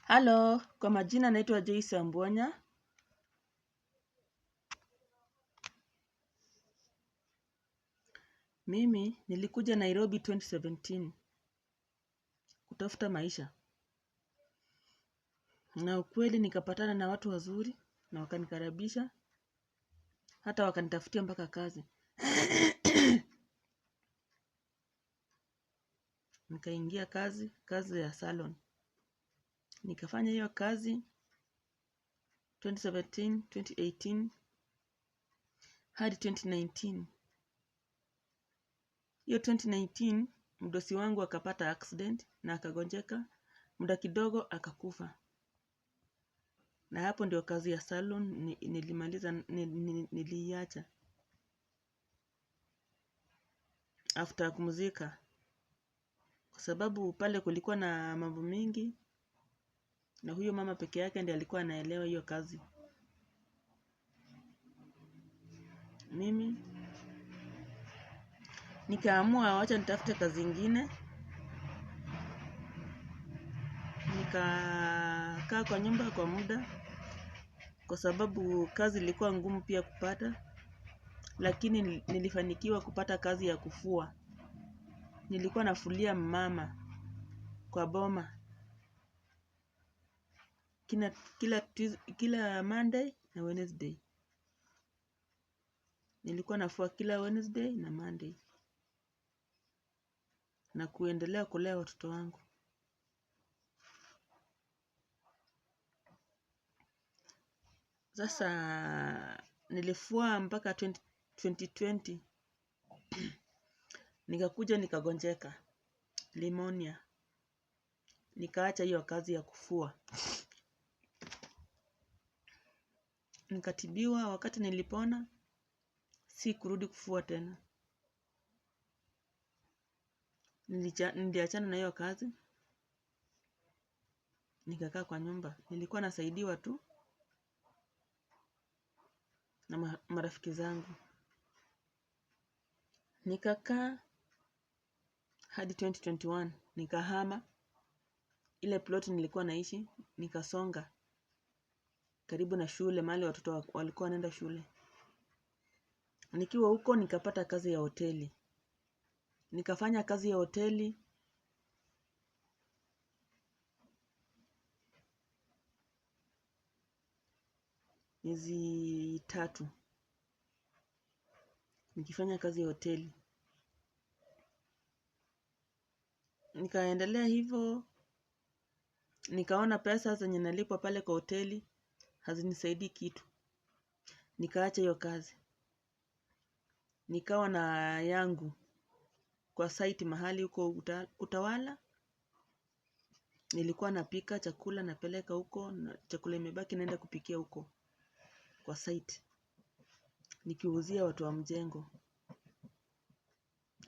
Halo, kwa majina naitwa Joyce Ambonya. Mimi nilikuja Nairobi 2017 kutafuta maisha. Na ukweli nikapatana na watu wazuri na wakanikaribisha, hata wakanitafutia mpaka kazi. Nikaingia kazi ya salon. Nikafanya hiyo kazi 2017, 2018 hadi 2019. Hiyo 2019 mdosi wangu akapata accident na akagonjeka, muda kidogo akakufa. Na hapo ndio kazi ya salon nilimaliza, niliacha after kumzika, kwa sababu pale kulikuwa na mambo mingi na huyo mama peke yake ndiye alikuwa anaelewa hiyo kazi. Mimi nikaamua wacha nitafute kazi ingine. Nikakaa kwa nyumba kwa muda, kwa sababu kazi ilikuwa ngumu pia kupata, lakini nilifanikiwa kupata kazi ya kufua. Nilikuwa nafulia mama kwa boma kila Monday na Wednesday. Nilikuwa nafua kila Wednesday na Monday na kuendelea kulea watoto wangu. Sasa nilifua mpaka 2020. Nikakuja nikagonjeka pneumonia. Nikaacha hiyo kazi ya kufua. Nikatibiwa, wakati nilipona si kurudi kufua tena. Niliachana na hiyo kazi. Nikakaa kwa nyumba. Nilikuwa nasaidiwa tu na marafiki zangu. Nikakaa hadi 2021. Nikahama ile plot nilikuwa naishi, nikasonga karibu na shule, mahali watoto walikuwa wanaenda shule. Nikiwa huko nikapata kazi ya hoteli. Nikafanya kazi ya hoteli miezi 3. Nikifanya kazi ya hoteli. Nikaendelea hivyo, nikaona pesa zenye nalipwa pale kwa hoteli hazinisaidii kitu. Nikaacha hiyo kazi. Nikawa na yangu kwa site mahali huko Utawala. Nilikuwa napika chakula napeleka huko, na chakula imebaki naenda kupikia huko kwa site. Nikiuzia watu wa mjengo.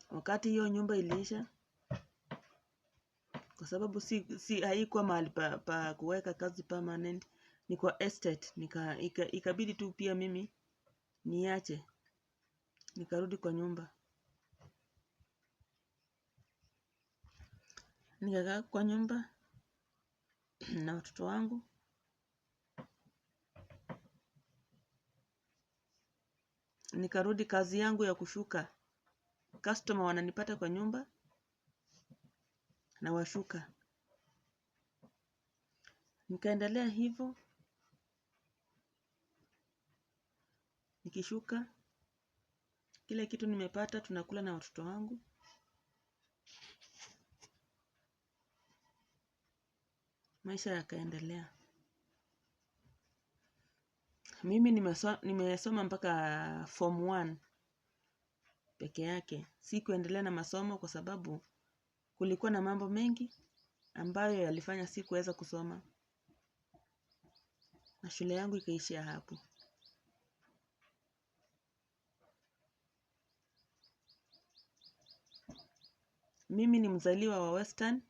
Wakati hiyo nyumba iliisha, kwa sababu haikuwa mahali pa kuweka kazi permanent, ni kwa estate. Ikabidi tu pia mimi niache. Nikarudi kwa nyumba. Nikakaa kwa nyumba na watoto wangu. Nikarudi kazi yangu ya kushuka. Customer wananipata kwa nyumba na washuka. Nikaendelea hivyo, nikishuka. Kile kitu nimepata tunakula na watoto wangu. Maisha yakaendelea. Mimi nimesoma mpaka form 1 peke yake. Sikuendelea na masomo kwa sababu kulikuwa na mambo mengi ambayo yalifanya sikuweza kusoma. Na shule yangu ikaishia hapo. Mimi ni mzaliwa wa Western,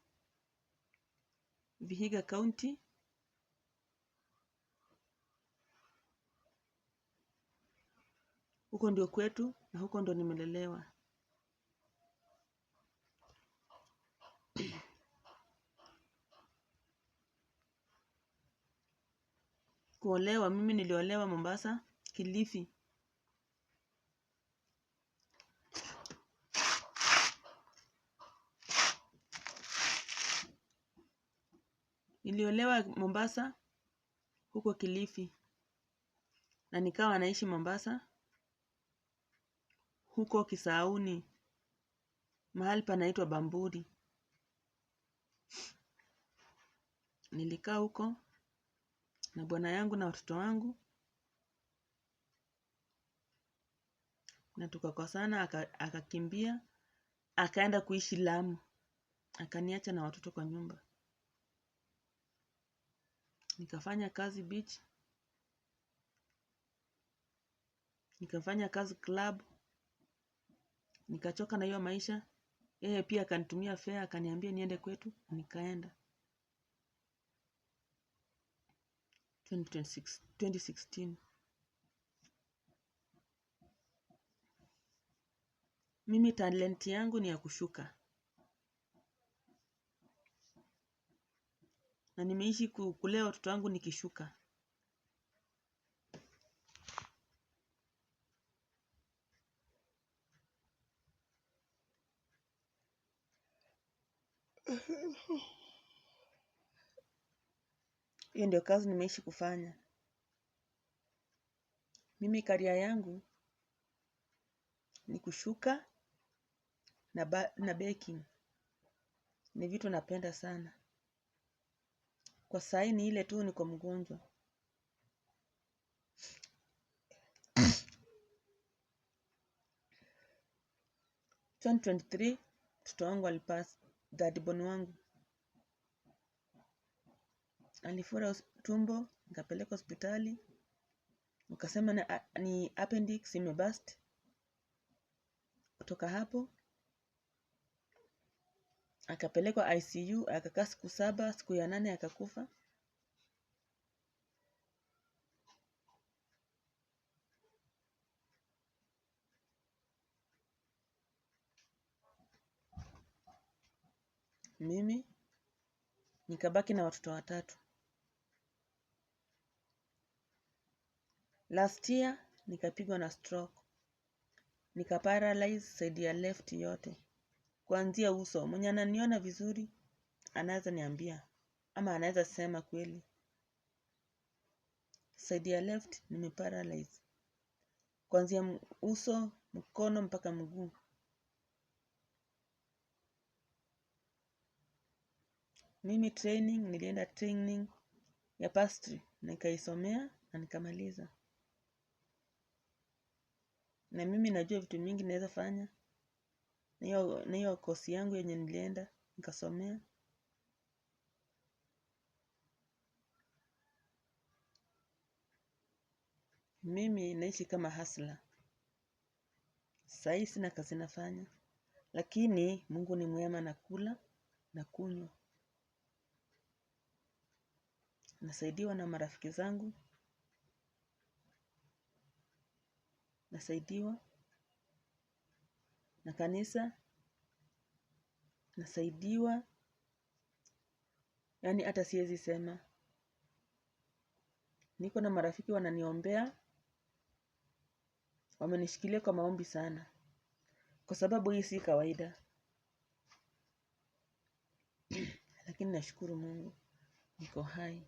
Vihiga County. Huko ndio kwetu na huko ndio nimelelewa. kuolewa, mimi niliolewa Mombasa, Kilifi. Niliolewa Mombasa huko Kilifi. Na nikawa naishi Mombasa huko Kisauni, mahali panaitwa Bamburi. Nilikaa huko na bwana yangu na watoto wangu, na tukakosana, akakimbia, akaenda kuishi Lamu. Akaniacha na watoto kwa nyumba. Nikafanya kazi beach, nikafanya kazi club, nikachoka na hiyo maisha. Yeye pia akanitumia fare, akaniambia niende kwetu, nikaenda. 2016. Mimi talenti yangu ni ya kushuka. Na nimeishi kulea watoto wangu nikishuka. Hiyo ndio kazi nimeishi kufanya. Mimi career yangu ni kushuka na baking. Ni vitu napenda sana. Kwa sahi ni ile tu niko mgonjwa. 2023 mtoto wangu alipass, daddy born wangu. Alifura tumbo, nikapeleka hospitali. Wakasema ni appendix imeburst. Kutoka hapo akapelekwa ICU, akakaa siku 7, siku ya 8 akakufa. Mimi nikabaki na watoto 3. Last year nikapigwa na stroke. Nikaparalyze side ya left yote. Kuanzia uso, mwenye ananiona vizuri anaweza niambia ama anaweza sema kweli. Side ya left nimeparalyze. Kuanzia uso, mkono mpaka mguu. Mimi nilienda training ya pastry, nikaisomea na nikamaliza. Na mimi najua vitu mingi naweza fanya. Na hiyo course yangu yenye nilienda, nikasomea. Mimi naishi kama hustler. Sahi sina kazi nafanya. Lakini Mungu ni mwema, nakula na kunywa. Nasaidiwa na marafiki zangu. Nasaidiwa na kanisa. Nasaidiwa. Yaani hata siwezi sema. Niko na marafiki wananiombea. Wamenishikilia kwa maombi sana. Kwa sababu hii si kawaida. Lakini nashukuru Mungu. Niko hai.